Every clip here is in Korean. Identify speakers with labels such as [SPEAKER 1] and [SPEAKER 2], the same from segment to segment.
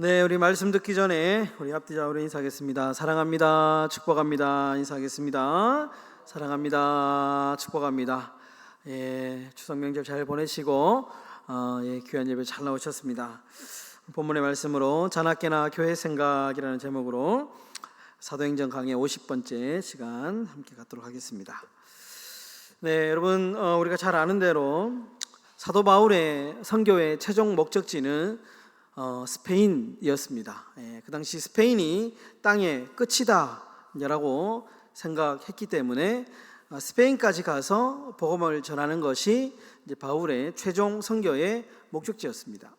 [SPEAKER 1] 네, 우리 말씀 듣기 전에 우리 앞뒤 좌우로 인사하겠습니다. 사랑합니다. 축복합니다. 인사하겠습니다. 사랑합니다. 축복합니다. 추석 명절 잘 보내시고 귀한 예배 잘 나오셨습니다. 본문의 말씀으로 자나깨나 교회 생각이라는 제목으로 사도행전 강의 50번째 시간 함께 갖도록 하겠습니다. 네, 여러분 우리가 잘 아는 대로 사도 바울의 선교의 최종 목적지는 스페인이었습니다. 그 당시 스페인이 땅의 끝이다 라고 생각했기 때문에 스페인까지 가서 복음을 전하는 것이 이제 바울의 최종 선교의 목적지였습니다.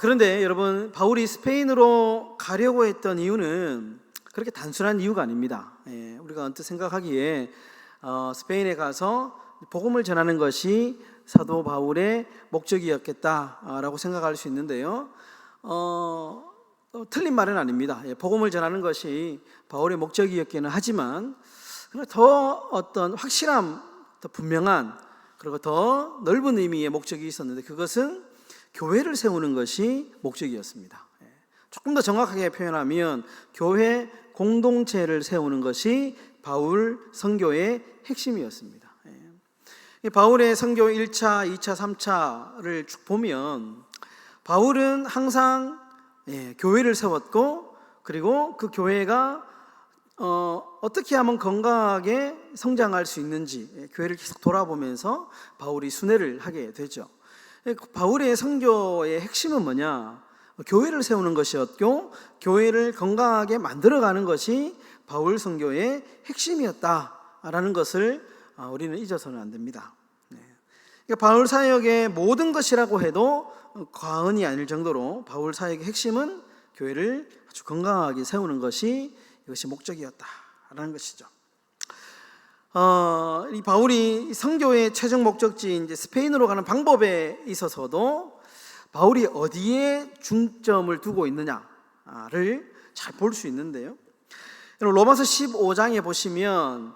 [SPEAKER 1] 그런데 여러분, 바울이 스페인으로 가려고 했던 이유는 그렇게 단순한 이유가 아닙니다. 우리가 언뜻 생각하기에 스페인에 가서 복음을 전하는 것이 사도 바울의 목적이었겠다라고 생각할 수 있는데요. 틀린 말은 아닙니다. 복음을 전하는 것이 바울의 목적이었기는 하지만 더 어떤 확실한, 더 분명한, 그리고 더 넓은 의미의 목적이 있었는데 그것은 교회를 세우는 것이 목적이었습니다. 조금 더 정확하게 표현하면 교회 공동체를 세우는 것이 바울 선교의 핵심이었습니다. 바울의 선교 1차, 2차, 3차를 쭉 보면 바울은 항상 교회를 세웠고, 그리고 그 교회가 어떻게 하면 건강하게 성장할 수 있는지 교회를 계속 돌아보면서 바울이 순회를 하게 되죠. 바울의 선교의 핵심은 뭐냐? 교회를 세우는 것이었고, 교회를 건강하게 만들어가는 것이 바울 선교의 핵심이었다라는 것을 우리는 잊어서는 안 됩니다. 그러니까 바울 사역의 모든 것이라고 해도 과언이 아닐 정도로 바울 사역의 핵심은 교회를 아주 건강하게 세우는 것이, 이것이 목적이었다라는 것이죠. 이 바울이 선교의 최종 목적지인 이제 스페인으로 가는 방법에 있어서도 바울이 어디에 중점을 두고 있느냐를 잘 볼 수 있는데요. 로마서 15장에 보시면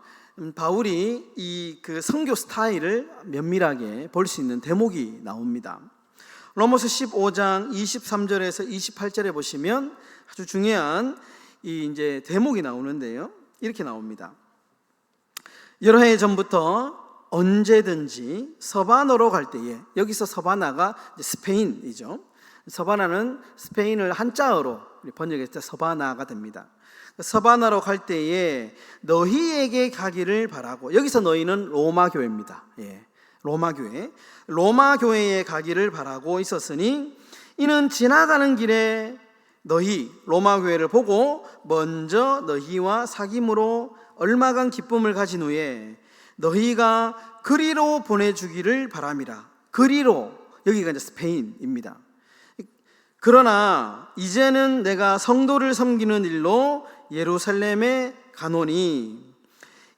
[SPEAKER 1] 바울이 이 그 선교 스타일을 면밀하게 볼 수 있는 대목이 나옵니다. 로마서 15장 23절에서 28절에 보시면 아주 중요한 이 이제 대목이 나오는데요. 이렇게 나옵니다. 여러 해 전부터 언제든지 서바나로 갈 때에, 여기서 서바나가 스페인이죠. 서바나는 스페인을 한자어로 번역했을 때 서바나가 됩니다. 서바나로 갈 때에 너희에게 가기를 바라고, 여기서 너희는 로마 교회입니다. 로마 교회, 로마 교회에 가기를 바라고 있었으니 이는 지나가는 길에 너희 로마 교회를 보고 먼저 너희와 사귐으로 얼마간 기쁨을 가진 후에 너희가 그리로 보내주기를 바람이라. 그리로, 여기가 이제 스페인입니다. 그러나 이제는 내가 성도를 섬기는 일로 예루살렘에 가노니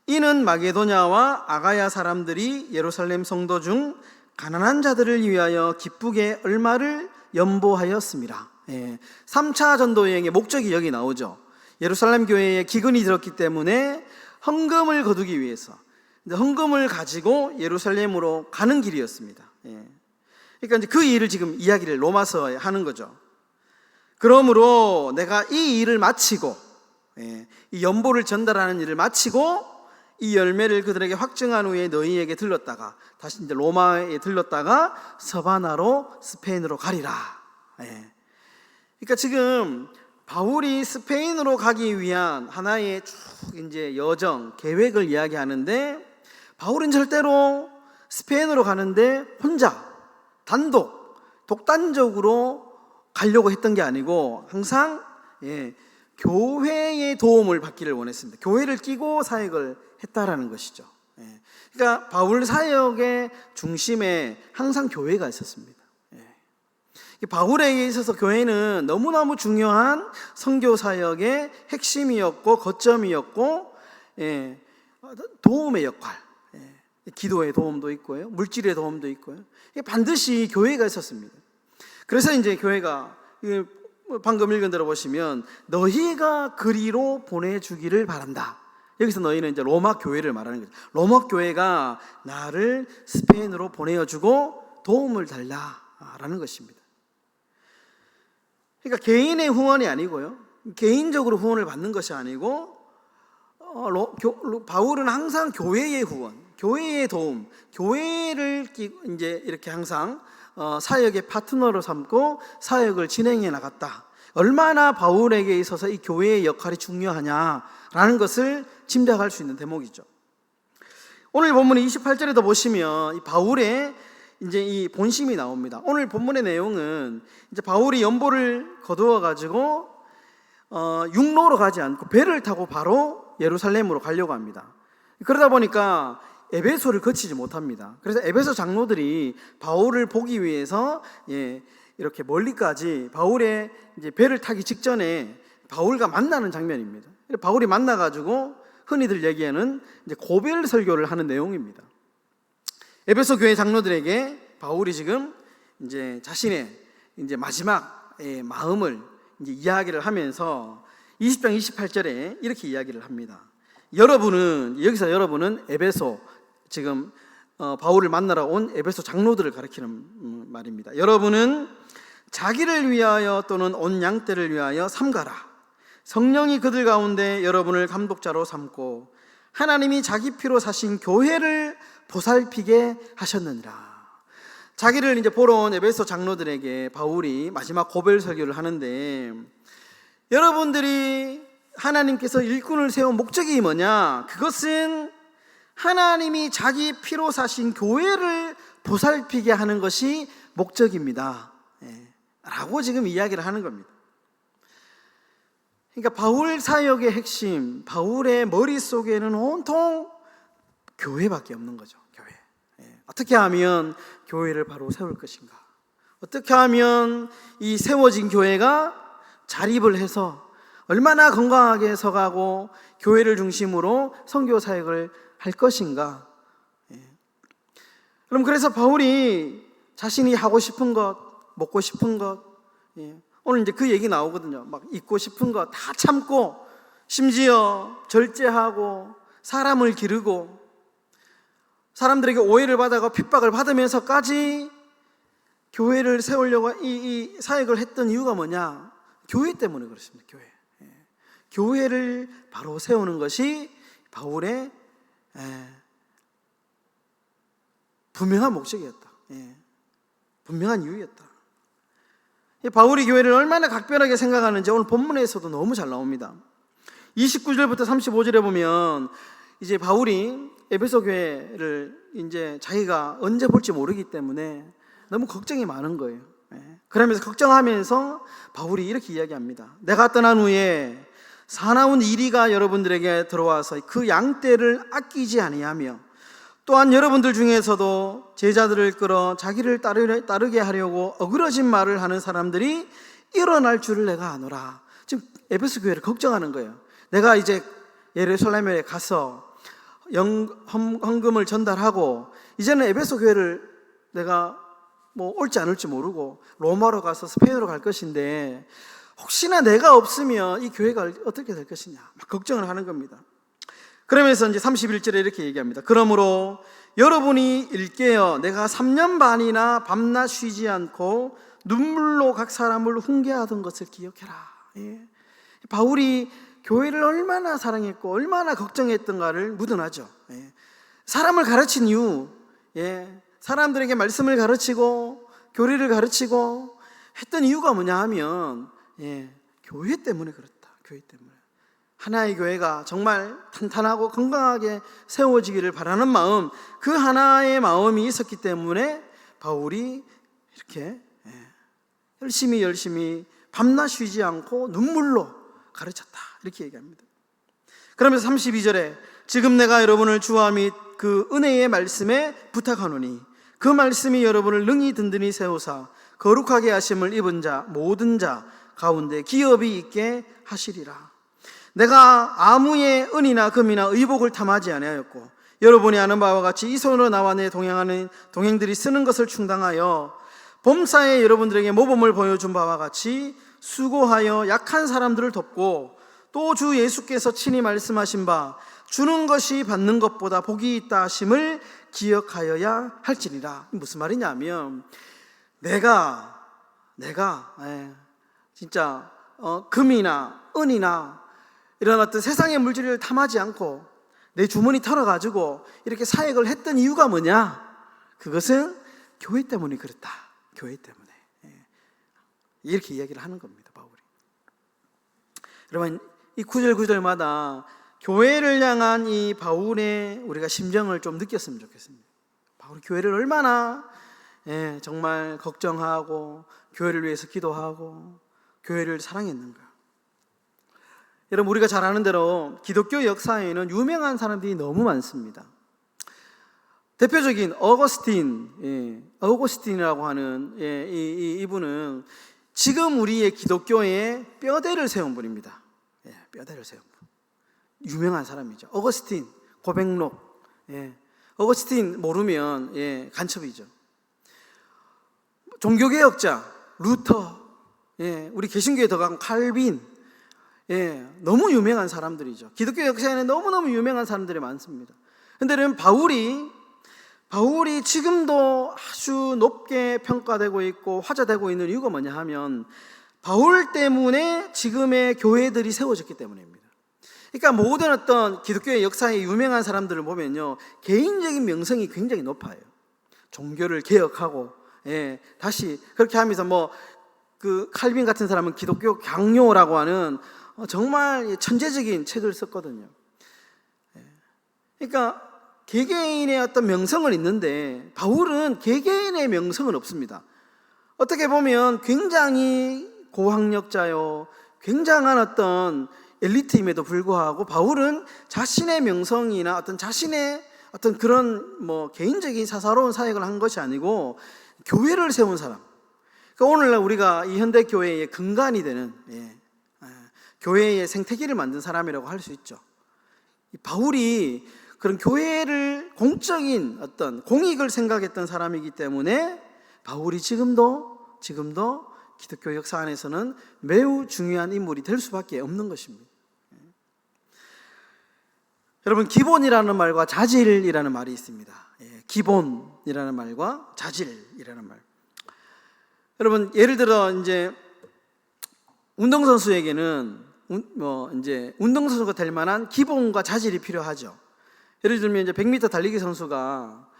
[SPEAKER 1] 이는 마게도냐와 아가야 사람들이 예루살렘 성도 중 가난한 자들을 위하여 기쁘게 얼마를 연보하였습니다. 3차 전도 여행의 목적이 여기 나오죠. 예루살렘 교회에 기근이 들었기 때문에 헌금을 거두기 위해서, 헌금을 가지고 예루살렘으로 가는 길이었습니다. 그러니까 이제 그 일을 지금 이야기를 로마서에 하는 거죠. 그러므로 내가 이 일을 마치고, 이 연보를 전달하는 일을 마치고 이 열매를 그들에게 확증한 후에 너희에게 들렀다가 다시 이제 로마에 들렀다가 서바나로 스페인으로 가리라. 그러니까 지금 바울이 스페인으로 가기 위한 하나의 쭉 이제 여정, 계획을 이야기하는데, 바울은 절대로 스페인으로 가는데 혼자, 단독, 독단적으로 가려고 했던 게 아니고 항상 교회의 도움을 받기를 원했습니다. 교회를 끼고 사역을 했다라는 것이죠. 그러니까 바울 사역의 중심에 항상 교회가 있었습니다. 바울에게 있어서 교회는 너무너무 중요한 선교 사역의 핵심이었고 거점이었고, 도움의 역할, 기도의 도움도 있고요, 물질의 도움도 있고요. 반드시 교회가 있었습니다. 그래서 이제 교회가 방금 읽은 대로 보시면 너희가 그리로 보내주기를 바란다. 여기서 너희는 이제 로마 교회를 말하는 거죠. 로마 교회가 나를 스페인으로 보내어주고 도움을 달라라는 것입니다. 그러니까 개인의 후원이 아니고요, 개인적으로 후원을 받는 것이 아니고 바울은 항상 교회의 후원, 교회의 도움, 교회를 이제 이렇게 항상 사역의 파트너로 삼고 사역을 진행해 나갔다. 얼마나 바울에게 있어서 이 교회의 역할이 중요하냐라는 것을 짐작할 수 있는 대목이죠. 오늘 본문 28절에도 보시면 이 바울의 이제 이 본심이 나옵니다. 오늘 본문의 내용은 이제 바울이 연보를 거두어 가지고 육로로 가지 않고 배를 타고 바로 예루살렘으로 가려고 합니다. 그러다 보니까 에베소를 거치지 못합니다. 그래서 에베소 장로들이 바울을 보기 위해서 이렇게 멀리까지 바울의 이제 배를 타기 직전에 바울과 만나는 장면입니다. 바울이 만나가지고 흔히들 얘기하는 이제 고별 설교를 하는 내용입니다. 에베소 교회 장로들에게 바울이 지금 이제 자신의 이제 마지막 마음을 이제 이야기를 하면서 20장 28절에 이렇게 이야기를 합니다. 여기서 여러분은 에베소, 지금 바울을 만나러 온 에베소 장로들을 가리키는 말입니다. 여러분은 자기를 위하여 또는 온 양떼를 위하여 삼가라. 성령이 그들 가운데 여러분을 감독자로 삼고 하나님이 자기 피로 사신 교회를 보살피게 하셨느니라. 자기를 이제 보러 온 에베소 장로들에게 바울이 마지막 고별 설교를 하는데, 여러분들이 하나님께서 일꾼을 세운 목적이 뭐냐? 그것은 하나님이 자기 피로 사신 교회를 보살피게 하는 것이 목적입니다. 라고 지금 이야기를 하는 겁니다. 그러니까 바울 사역의 핵심, 바울의 머릿속에는 온통 교회밖에 없는 거죠. 교회. 어떻게 하면 교회를 바로 세울 것인가? 어떻게 하면 이 세워진 교회가 자립을 해서 얼마나 건강하게 서가고 교회를 중심으로 선교 사역을 할 것인가? 그럼 그래서 바울이 자신이 하고 싶은 것, 먹고 싶은 것, 오늘 이제 그 얘기 나오거든요. 막 입고 싶은 거 다 참고, 심지어 절제하고 사람을 기르고 사람들에게 오해를 받아가 핍박을 받으면서까지 교회를 세우려고 이 사역을 했던 이유가 뭐냐? 교회 때문에 그렇습니다. 교회를 바로 세우는 것이 바울의 분명한 목적이었다. 분명한 이유였다. 바울이 교회를 얼마나 각별하게 생각하는지 오늘 본문에서도 너무 잘 나옵니다. 29절부터 35절에 보면 이제 바울이 에베소 교회를 이제 자기가 언제 볼지 모르기 때문에 너무 걱정이 많은 거예요. 그러면서 걱정하면서 바울이 이렇게 이야기합니다. 내가 떠난 후에 사나운 이리가 여러분들에게 들어와서 그 양떼를 아끼지 아니하며 또한 여러분들 중에서도 제자들을 끌어 자기를 따르게 하려고 어그러진 말을 하는 사람들이 일어날 줄을 내가 아노라. 지금 에베소 교회를 걱정하는 거예요. 내가 이제 예루살렘에 가서 헌금을 전달하고 이제는 에베소 교회를 내가 뭐 올지 안 올지 모르고 로마로 가서 스페인으로 갈 것인데 혹시나 내가 없으면 이 교회가 어떻게 될 것이냐 막 걱정을 하는 겁니다. 그러면서 이제 31절에 이렇게 얘기합니다. 그러므로 여러분이 일깨어 내가 3년 반이나 밤낮 쉬지 않고 눈물로 각 사람을 훈계하던 것을 기억해라. 바울이 교회를 얼마나 사랑했고 얼마나 걱정했던가를 묻어나죠. 사람을 가르친 이유, 사람들에게 말씀을 가르치고 교리를 가르치고 했던 이유가 뭐냐 하면 교회 때문에 그렇다. 교회 때문에. 하나의 교회가 정말 탄탄하고 건강하게 세워지기를 바라는 마음, 그 하나의 마음이 있었기 때문에 바울이 이렇게 열심히 밤낮 쉬지 않고 눈물로 가르쳤다. 이렇게 얘기합니다. 그러면서 32절에 지금 내가 여러분을 주와 및 그 은혜의 말씀에 부탁하노니 그 말씀이 여러분을 능히 든든히 세우사 거룩하게 하심을 입은 자 모든 자 가운데 기업이 있게 하시리라. 내가 아무의 은이나 금이나 의복을 탐하지 아니하였고 여러분이 아는 바와 같이 이 손으로 나와 내 동행하는 동행들이 쓰는 것을 충당하여 범사에 여러분들에게 모범을 보여준 바와 같이 수고하여 약한 사람들을 돕고 또 주 예수께서 친히 말씀하신 바 주는 것이 받는 것보다 복이 있다 하심을 기억하여야 할지니라. 무슨 말이냐면 내가 진짜 금이나 은이나 이런 어떤 세상의 물질을 탐하지 않고 내 주머니 털어가지고 이렇게 사역을 했던 이유가 뭐냐? 그것은 교회 때문에 그렇다. 교회 때문에. 이렇게 이야기를 하는 겁니다, 바울이. 여러분, 이 구절마다 교회를 향한 이 바울의 우리가 심정을 좀 느꼈으면 좋겠습니다. 바울이 교회를 얼마나 정말 걱정하고 교회를 위해서 기도하고 교회를 사랑했는가. 여러분, 우리가 잘 아는 대로 기독교 역사에는 유명한 사람들이 너무 많습니다. 대표적인 어거스틴이라고 하는 이분은 지금 우리의 기독교에 뼈대를 세운 분입니다. 뼈대를 세운 분. 유명한 사람이죠. 어거스틴, 고백록. 어거스틴 모르면 간첩이죠. 종교개혁자, 루터, 우리 개신교에 들어간 칼빈, 너무 유명한 사람들이죠. 기독교 역사에는 너무너무 유명한 사람들이 많습니다. 그런데 바울이 지금도 아주 높게 평가되고 있고 화제되고 있는 이유가 뭐냐 하면 바울 때문에 지금의 교회들이 세워졌기 때문입니다. 그러니까 모든 어떤 기독교의 역사에 유명한 사람들을 보면요, 개인적인 명성이 굉장히 높아요. 종교를 개혁하고 다시 그렇게 하면서 그 칼빈 같은 사람은 기독교 강요라고 하는 정말 천재적인 책을 썼거든요. 그러니까 개개인의 어떤 명성을 있는데 바울은 개개인의 명성은 없습니다. 어떻게 보면 굉장히 고학력자요, 굉장한 어떤 엘리트임에도 불구하고 바울은 자신의 명성이나 자신의 그런 개인적인 사사로운 사역을 한 것이 아니고 교회를 세운 사람. 그러니까 오늘날 우리가 이 현대 교회의 근간이 되는 교회의 생태계를 만든 사람이라고 할 수 있죠. 바울이 그런 교회를 공적인 어떤 공익을 생각했던 사람이기 때문에 바울이 지금도 기독교 역사 안에서는 매우 중요한 인물이 될 수밖에 없는 것입니다. 여러분, 기본이라는 말과 자질이라는 말이 있습니다. 기본이라는 말과 자질이라는 말. 여러분, 예를 들어 이제 운동선수에게는 운동선수가 될 만한 기본과 자질이 필요하죠. 예를 들면 이제 100m 달리기 선수가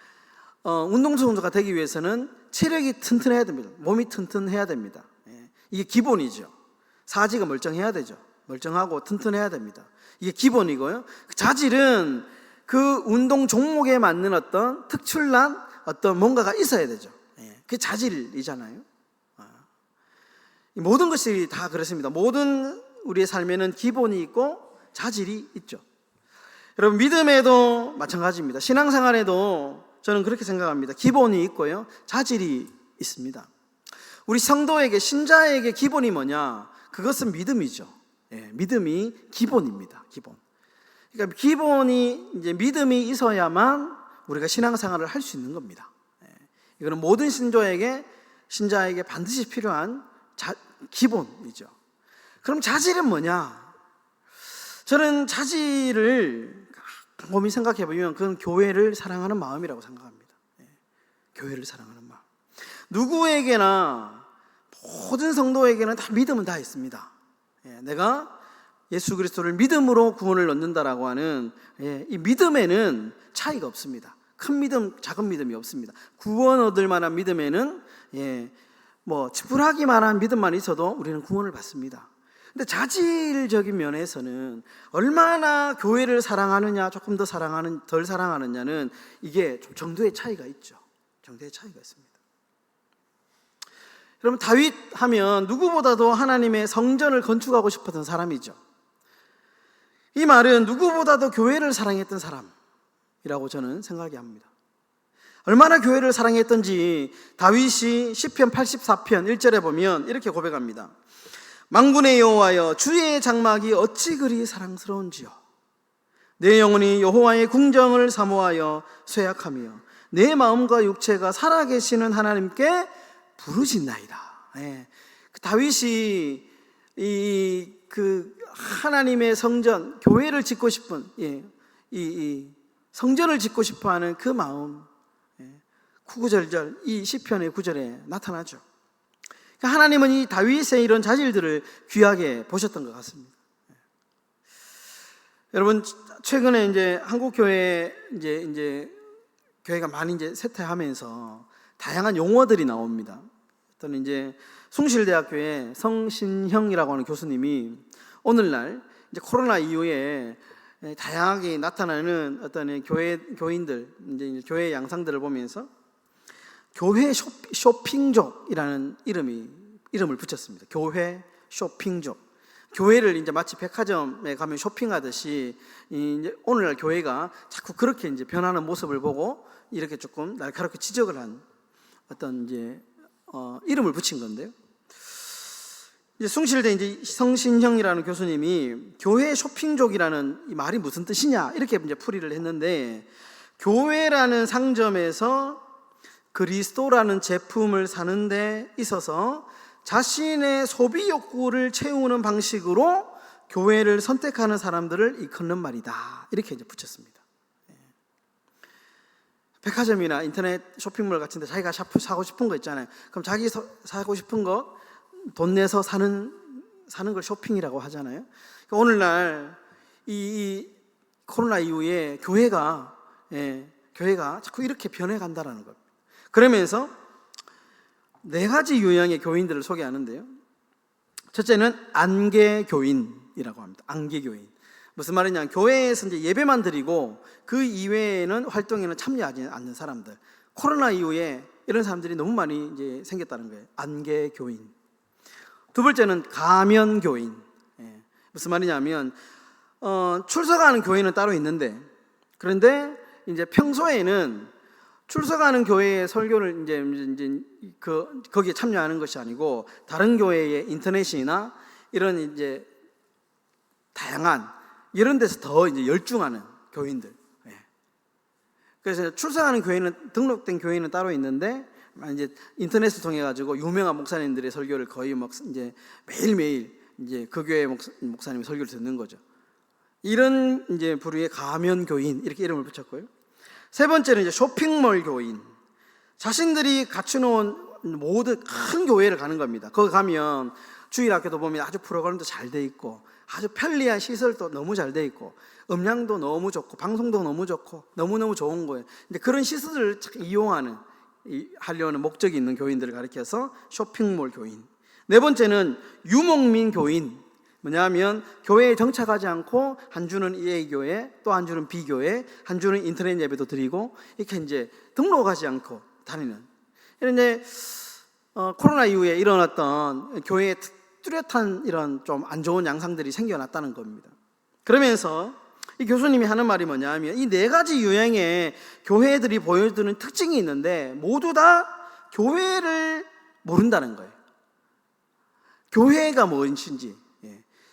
[SPEAKER 1] 운동선수가 되기 위해서는 체력이 튼튼해야 됩니다. 몸이 튼튼해야 됩니다. 이게 기본이죠. 사지가 멀쩡해야 되죠. 멀쩡하고 튼튼해야 됩니다. 이게 기본이고요. 자질은 그 운동 종목에 맞는 어떤 특출난 어떤 뭔가가 있어야 되죠. 그게 자질이잖아요. 모든 것이 다 그렇습니다. 모든 우리의 삶에는 기본이 있고 자질이 있죠. 여러분, 믿음에도 마찬가지입니다. 신앙생활에도 저는 그렇게 생각합니다. 기본이 있고요, 자질이 있습니다. 우리 성도에게, 신자에게 기본이 뭐냐? 그것은 믿음이죠. 믿음이 기본입니다. 기본. 그러니까 믿음이 있어야만 우리가 신앙생활을 할 수 있는 겁니다. 이거는 모든 신자에게 반드시 필요한 기본이죠. 그럼 자질은 뭐냐? 저는 자질을 곰곰이 생각해 보면 그건 교회를 사랑하는 마음이라고 생각합니다. 교회를 사랑하는 마음. 누구에게나, 모든 성도에게는 다 믿음은 다 있습니다. 내가 예수 그리스도를 믿음으로 구원을 얻는다라고 하는 이 믿음에는 차이가 없습니다. 큰 믿음, 작은 믿음이 없습니다. 구원 얻을 만한 믿음에는 지푸라기만 한 믿음만 있어도 우리는 구원을 받습니다. 근데 자질적인 면에서는 얼마나 교회를 사랑하느냐, 조금 더 덜 사랑하느냐는 이게 좀 정도의 차이가 있죠. 정도의 차이가 있습니다. 여러분, 다윗 하면 누구보다도 하나님의 성전을 건축하고 싶었던 사람이죠. 이 말은 누구보다도 교회를 사랑했던 사람이라고 저는 생각이 합니다. 얼마나 교회를 사랑했던지 다윗이 시편 84편 1절에 보면 이렇게 고백합니다. 만군의 여호와여, 주의 장막이 어찌 그리 사랑스러운지요. 내 영혼이 여호와의 궁정을 사모하여 쇠약하며 내 마음과 육체가 살아계시는 하나님께 부르짖나이다. 다윗이 그 하나님의 성전, 교회를 짓고 싶은 이 성전을 짓고 싶어하는 그 마음, 구구절절 이 시편의 9절에 나타나죠. 그러니까 하나님은 이 다윗의 이런 자질들을 귀하게 보셨던 것 같습니다. 여러분, 최근에 이제 한국 교회 이제 교회가 많이 이제 쇠퇴하면서 다양한 용어들이 나옵니다. 또는 이제 숭실대학교의 성신형이라고 하는 교수님이 오늘날 이제 코로나 이후에 다양하게 나타나는 어떤 교인들, 이제 교회 양상들을 보면서 교회 쇼핑족이라는 이름을 붙였습니다. 교회 쇼핑족. 교회를 이제 마치 백화점에 가면 쇼핑하듯이 이제 오늘날 교회가 자꾸 그렇게 이제 변하는 모습을 보고 이렇게 조금 날카롭게 지적을 한 어떤 이제 이름을 붙인 건데요. 이제 숭실대 이제 성신형이라는 교수님이 교회 쇼핑족이라는 이 말이 무슨 뜻이냐 이렇게 이제 풀이를 했는데, 교회라는 상점에서 그리스도라는 제품을 사는 데 있어서 자신의 소비 욕구를 채우는 방식으로 교회를 선택하는 사람들을 일컫는 말이다, 이렇게 이제 붙였습니다. 백화점이나 인터넷 쇼핑몰 같은 데 자기가 사고 싶은 거 있잖아요. 그럼 자기 사고 싶은 거 돈 내서 사는 걸 쇼핑이라고 하잖아요. 그러니까 오늘날 이 코로나 이후에 교회가 자꾸 이렇게 변해간다라는 겁니다. 그러면서 4가지 유형의 교인들을 소개하는데요. 첫째는 안개교인이라고 합니다. 안개교인. 무슨 말이냐? 교회에서 이제 예배만 드리고 그 이외에는 활동에는 참여하지 않는 사람들. 코로나 이후에 이런 사람들이 너무 많이 이제 생겼다는 거예요. 안개교인. 두 번째는 가면교인. 무슨 말이냐면 출석하는 교회는 따로 있는데, 그런데 이제 평소에는 출석하는 교회의 설교를 이제 거기에 참여하는 것이 아니고 다른 교회의 인터넷이나 이런 이제 다양한 이런 데서 더 이제 열중하는 교인들. 그래서 출석하는 교회는 등록된 교회는 따로 있는데 이제 인터넷을 통해 가지고 유명한 목사님들의 설교를 거의 막 이제 매일매일 이제 그 교회 목사님의 설교를 듣는 거죠. 이런 이제 부류의 가면 교인 이렇게 이름을 붙였고요. 세 번째는 이제 쇼핑몰 교인. 자신들이 갖춰놓은 모든 큰 교회를 가는 겁니다. 거기 가면 주일학교도 보면 아주 프로그램도 잘 돼 있고 아주 편리한 시설도 너무 잘 돼 있고 음량도 너무 좋고 방송도 너무 좋고 너무너무 좋은 거예요. 근데 그런 시설을 하려는 목적이 있는 교인들을 가리켜서 쇼핑몰 교인. 네 번째는 유목민 교인. 뭐냐면 교회에 정착하지 않고 한 주는 A 교회, 또 한 주는 B 교회, 한 주는 인터넷 예배도 드리고 이렇게 이제 등록하지 않고 다니는. 이제 코로나 이후에 일어났던 교회의 뚜렷한 이런 좀 안 좋은 양상들이 생겨났다는 겁니다. 그러면서 이 교수님이 하는 말이 뭐냐면 이 4가지 유형의 교회들이 보여주는 특징이 있는데 모두 다 교회를 모른다는 거예요. 교회가 무엇인지,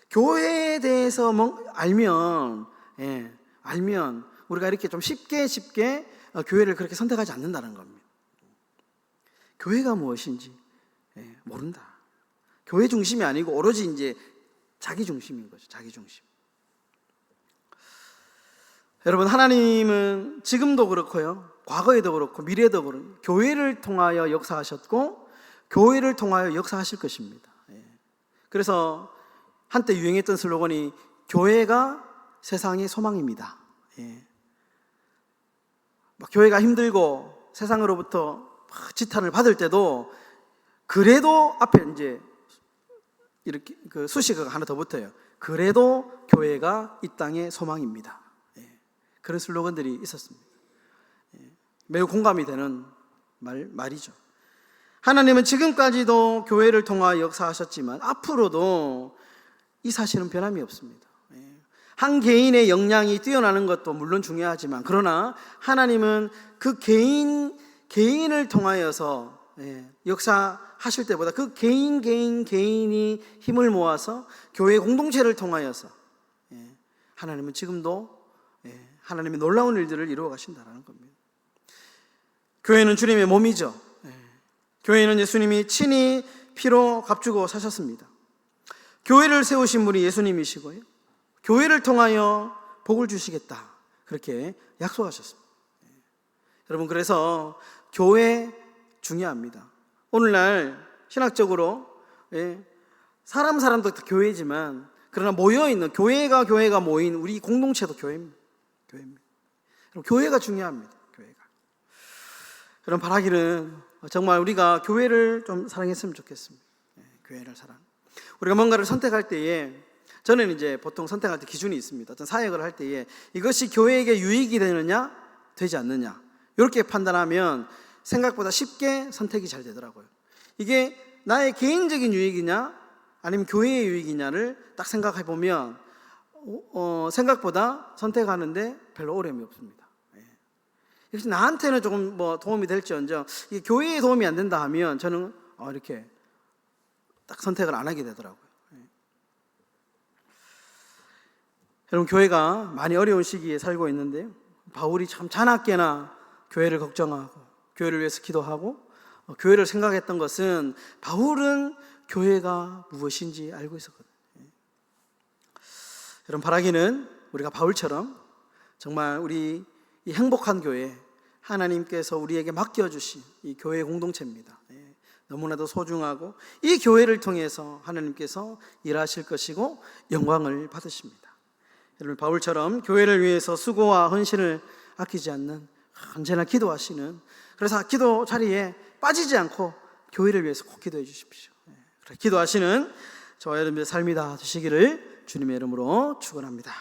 [SPEAKER 1] 교회에 대해서 알면 우리가 이렇게 좀 쉽게 교회를 그렇게 선택하지 않는다는 겁니다. 교회가 무엇인지 모른다. 교회 중심이 아니고 오로지 이제 자기 중심인 거죠. 자기 중심. 여러분, 하나님은 지금도 그렇고요, 과거에도 그렇고 미래에도 그렇고 교회를 통하여 역사하셨고 교회를 통하여 역사하실 것입니다. 그래서 한때 유행했던 슬로건이 교회가 세상의 소망입니다. 교회가 힘들고 세상으로부터 지탄을 받을 때도 그래도 앞에 이제 이렇게 그 수식어가 하나 더 붙어요. 그래도 교회가 이 땅의 소망입니다. 그런 슬로건들이 있었습니다. 매우 공감이 되는 말이죠. 하나님은 지금까지도 교회를 통하여 역사하셨지만 앞으로도 이 사실은 변함이 없습니다. 한 개인의 역량이 뛰어나는 것도 물론 중요하지만 그러나 하나님은 그 개인을 통하여서 역사하실 때보다 그 개인이 힘을 모아서 교회 공동체를 통하여서 하나님은 지금도 하나님의 놀라운 일들을 이루어 가신다는 겁니다. 교회는 주님의 몸이죠. 교회는 예수님이 친히 피로 값주고 사셨습니다. 교회를 세우신 분이 예수님이시고요, 교회를 통하여 복을 주시겠다 그렇게 약속하셨습니다. 여러분, 그래서 교회 중요합니다. 오늘날 신학적으로 사람도 교회지만 그러나 모여있는 교회가 모인 우리 공동체도 교회입니다. 그럼 교회가 중요합니다. 교회가. 그럼 바라기는 정말 우리가 교회를 좀 사랑했으면 좋겠습니다. 교회를 사랑. 우리가 뭔가를 선택할 때에 저는 이제 보통 선택할 때 기준이 있습니다. 어떤 사역을 할 때에 이것이 교회에게 유익이 되느냐 되지 않느냐 이렇게 판단하면 생각보다 쉽게 선택이 잘 되더라고요. 이게 나의 개인적인 유익이냐 아니면 교회의 유익이냐를 딱 생각해 보면 생각보다 선택하는데 별로 어려움이 없습니다. 역시 나한테는 조금 도움이 될지언정 이게 교회에 도움이 안 된다 하면 저는 이렇게 딱 선택을 안 하게 되더라고요. 여러분, 교회가 많이 어려운 시기에 살고 있는데요, 바울이 참 자나깨나 교회를 걱정하고 교회를 위해서 기도하고 교회를 생각했던 것은 바울은 교회가 무엇인지 알고 있었거든요. 여러분, 바라기는 우리가 바울처럼 정말 우리 이 행복한 교회, 하나님께서 우리에게 맡겨주신 이 교회 공동체입니다. 너무나도 소중하고 이 교회를 통해서 하나님께서 일하실 것이고 영광을 받으십니다. 여러분, 바울처럼 교회를 위해서 수고와 헌신을 아끼지 않는 언제나 기도하시는, 그래서 기도 자리에 빠지지 않고 교회를 위해서 꼭 기도해 주십시오. 기도하시는 저와 여러분의 삶이 다 되시기를 주님의 이름으로 축원합니다.